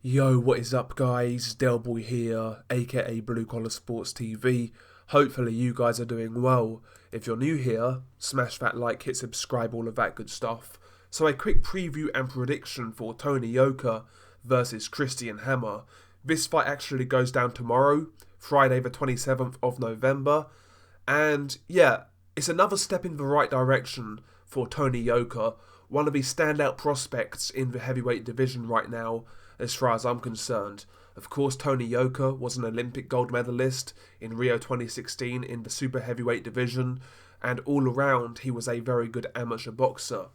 Yo, what is up, guys? Delboy here, aka Blue Collar Sports TV. Hopefully, you guys are doing well. If you're new here, smash that like, hit subscribe, all of that good stuff. So, a quick preview and prediction for Tony Yoka versus Christian Hammer. This fight actually goes down tomorrow, Friday, the 27th of November. And yeah, it's another step in the right direction for Tony Yoka, one of the standout prospects in the heavyweight division right now, as far as I'm concerned. Of course, Tony Yoka was an Olympic gold medalist in Rio 2016 in the super heavyweight division, and all around he was a very good amateur boxer.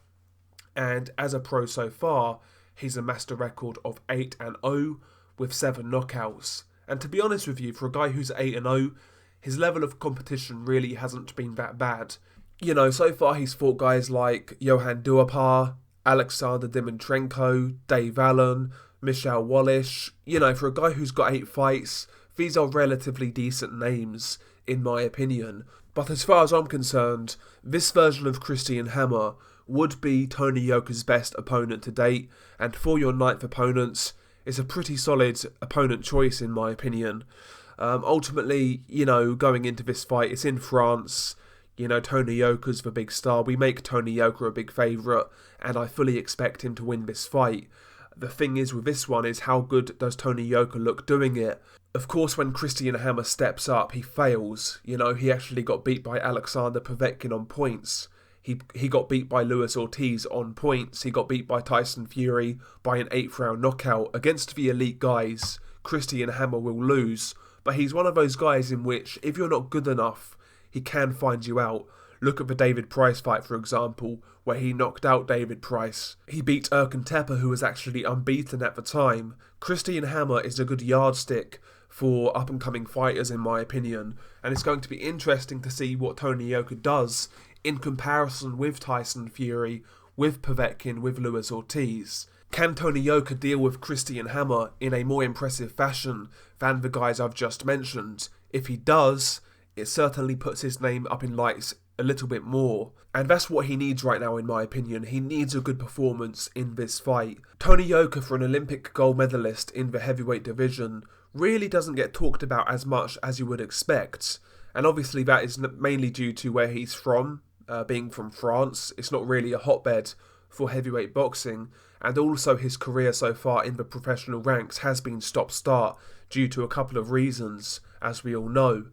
And as a pro so far, he's amassed a record of 8-0 with 7 knockouts. And to be honest with you, for a guy who's 8-0, his level of competition really hasn't been that bad. You know, so far he's fought guys like Johan Duhaupas, Alexander Dimitrenko, Dave Allen, Michelle Wallace. You know, for a guy who's got 8 fights, these are relatively decent names, in my opinion. But as far as I'm concerned, this version of Christian Hammer would be Tony Yoka's best opponent to date, and for your ninth opponents, it's a pretty solid opponent choice, in my opinion. Ultimately, you know, going into this fight, it's in France. You know, Tony Yoka's the big star. We make Tony Yoka a big favourite, and I fully expect him to win this fight. The thing is with this one is how good does Tony Yoka look doing it? Of course, when Christian Hammer steps up, he fails. You know, he actually got beat by Alexander Povetkin on points. He got beat by Luis Ortiz on points. He got beat by Tyson Fury by an 8th round knockout. Against the elite guys, Christian Hammer will lose. But he's one of those guys in which, if you're not good enough, he can find you out. Look at the David Price fight, for example, where he knocked out David Price. He beat Erkan Tepe, who was actually unbeaten at the time. Christian Hammer is a good yardstick for up-and-coming fighters, in my opinion. And it's going to be interesting to see what Tony Yoka does in comparison with Tyson Fury, with Povetkin, with Luis Ortiz. Can Tony Yoka deal with Christian Hammer in a more impressive fashion than the guys I've just mentioned? If he does, it certainly puts his name up in lights a little bit more. And that's what he needs right now, in my opinion. He needs a good performance in this fight. Tony Yoka, for an Olympic gold medalist in the heavyweight division, really doesn't get talked about as much as you would expect. And obviously that is mainly due to where he's from, being from France. It's not really a hotbed for heavyweight boxing. And also his career so far in the professional ranks has been stop-start due to a couple of reasons, as we all know.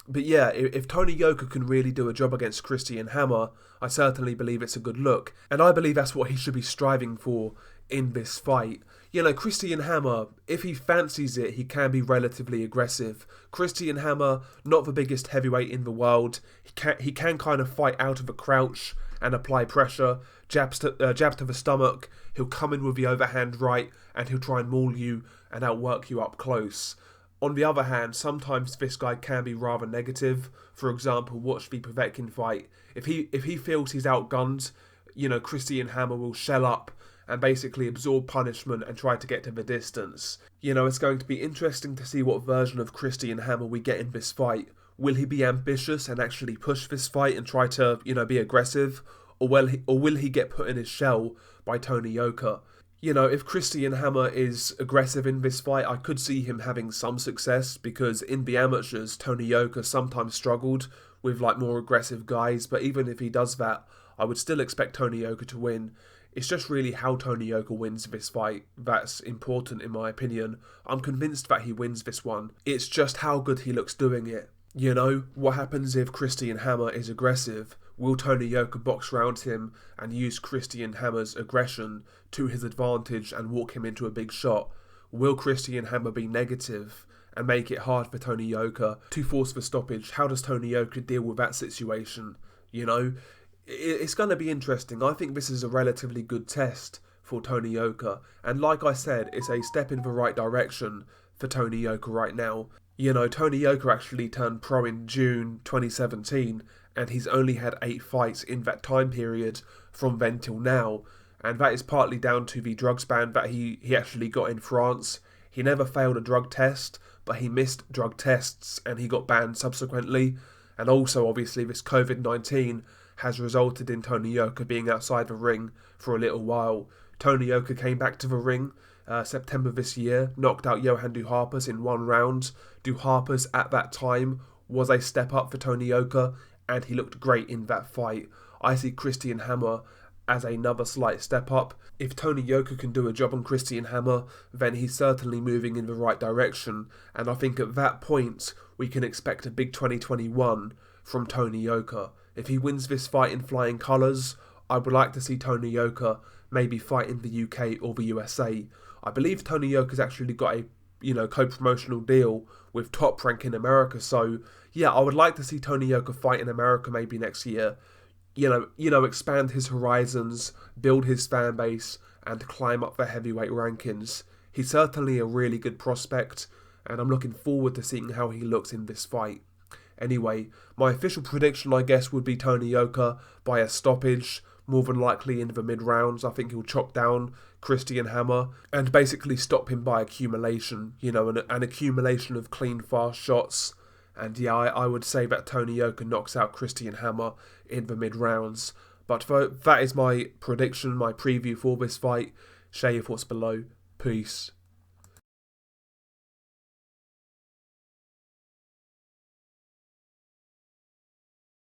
But yeah, if Tony Yoka can really do a job against Christian Hammer, I certainly believe it's a good look. And I believe that's what he should be striving for in this fight. You know, Christian Hammer, if he fancies it, he can be relatively aggressive. Christian Hammer, not the biggest heavyweight in the world. He can kind of fight out of a crouch and apply pressure. Jabs to the stomach. He'll come in with the overhand right, and he'll try and maul you and outwork you up close. On the other hand, sometimes this guy can be rather negative. For example, watch the Povetkin fight. If he feels he's outgunned, you know, Christian Hammer will shell up and basically absorb punishment and try to get to the distance. You know, it's going to be interesting to see what version of Christian Hammer we get in this fight. Will he be ambitious and actually push this fight and try to, you know, be aggressive? Or will he get put in his shell by Tony Yoka? You know, if Christian Hammer is aggressive in this fight, I could see him having some success, because in the amateurs, Tony Yoka sometimes struggled with like more aggressive guys, but even if he does that, I would still expect Tony Yoka to win. It's just really how Tony Yoka wins this fight that's important, in my opinion. I'm convinced that he wins this one. It's just how good he looks doing it. You know, what happens if Christian Hammer is aggressive? Will Tony Yoka box round him and use Christian Hammer's aggression to his advantage and walk him into a big shot? Will Christian Hammer be negative and make it hard for Tony Yoka to force the stoppage? How does Tony Yoka deal with that situation? You know, it's going to be interesting. I think this is a relatively good test for Tony Yoka. And like I said, it's a step in the right direction for Tony Yoka right now. You know, Tony Yoka actually turned pro in June 2017, and he's only had 8 fights in that time period from then till now. And that is partly down to the drugs ban that he actually got in France. He never failed a drug test, but he missed drug tests and he got banned subsequently. And also, obviously, this COVID-19 has resulted in Tony Yoka being outside the ring for a little while Tony Yoka came back to the ring September this year, knocked out Johan Duhaupas in 1 round. Duhaupas at that time was a step up for Tony Yoka, and he looked great in that fight. I see Christian Hammer as another slight step up. If Tony Yoka can do a job on Christian Hammer, then he's certainly moving in the right direction, and I think at that point we can expect a big 2021 from Tony Yoka. If he wins this fight in flying colours, I would like to see Tony Yoka maybe fight in the UK or the USA. I believe Tony Yoka's actually got a co-promotional deal with Top Rank in America, so yeah, I would like to see Tony Yoka fight in America maybe next year. Expand his horizons, build his fan base, and climb up the heavyweight rankings. He's certainly a really good prospect, and I'm looking forward to seeing how he looks in this fight. Anyway, my official prediction, I guess, would be Tony Yoka by a stoppage, more than likely in the mid-rounds. I think he'll chop down Christian Hammer and basically stop him by accumulation, an accumulation of clean, fast shots. And yeah, I would say that Tony Yoka knocks out Christian Hammer in the mid-rounds. But that is my prediction, my preview for this fight. Share your thoughts below. Peace.